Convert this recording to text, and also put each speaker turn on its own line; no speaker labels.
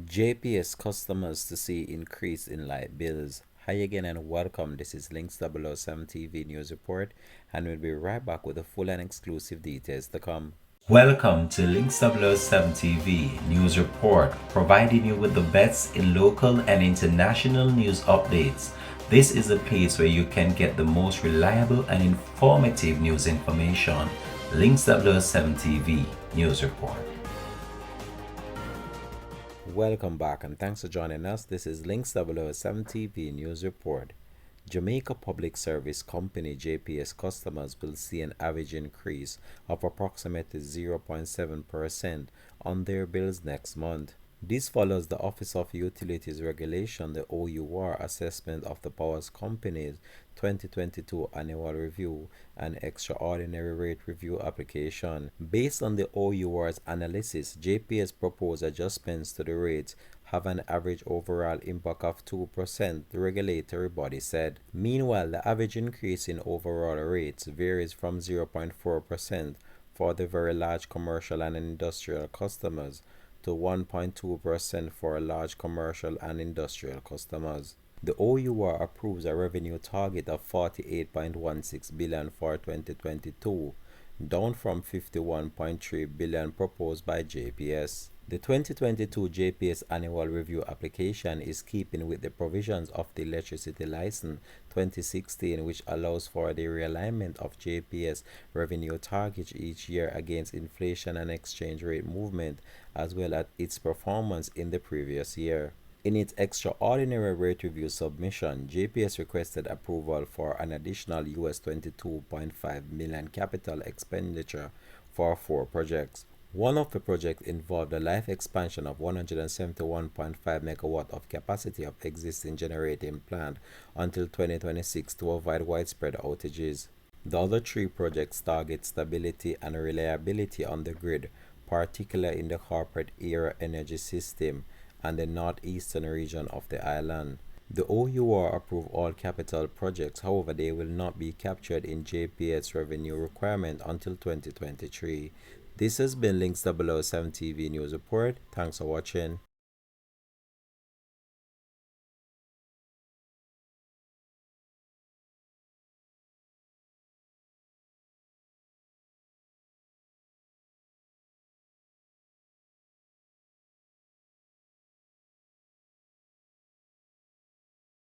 JPS customers to see increase in light bills. Hi again and welcome. This is Links 007 TV News Report, and we'll be right back with the full and exclusive details to come.
Welcome to Links 007 TV News Report, providing you with the best in local and international news updates. This is a place where you can get the most reliable and informative news information. Links 007 TV News Report.
Welcome back and thanks for joining us. This is Links 007 TV News Report. Jamaica Public Service Company JPS customers will see an average increase of approximately 0.7% on their bills next month. This follows the Office of Utilities Regulation, the OUR, assessment of the Power Company's 2022 annual review and extraordinary rate review application. Based on the OUR's analysis, JPS proposed adjustments to the rates have an average overall impact of 2%, the regulatory body said. Meanwhile, the average increase in overall rates varies from 0.4% for the very large commercial and industrial customers to 1.2% for large commercial and industrial customers. The OUR approves a revenue target of 48.16 billion for 2022, down from 51.3 billion proposed by JPS. The 2022 JPS annual review application is keeping with the provisions of the Electricity License 2016, which allows for the realignment of JPS revenue targets each year against inflation and exchange rate movement, as well as its performance in the previous year. In its extraordinary rate review submission, JPS requested approval for an additional US 22.5 million capital expenditure for 4 projects. One of the projects involved the life expansion of 171.5 megawatt of capacity of existing generating plant until 2026 to avoid widespread outages. The other 3 projects target stability and reliability on the grid, particularly in the corporate era energy system and the northeastern region of the island. The OUR approved all capital projects, however they will not be captured in JPS revenue requirement until 2023. This has been Links 007 TV News Report. Thanks for watching.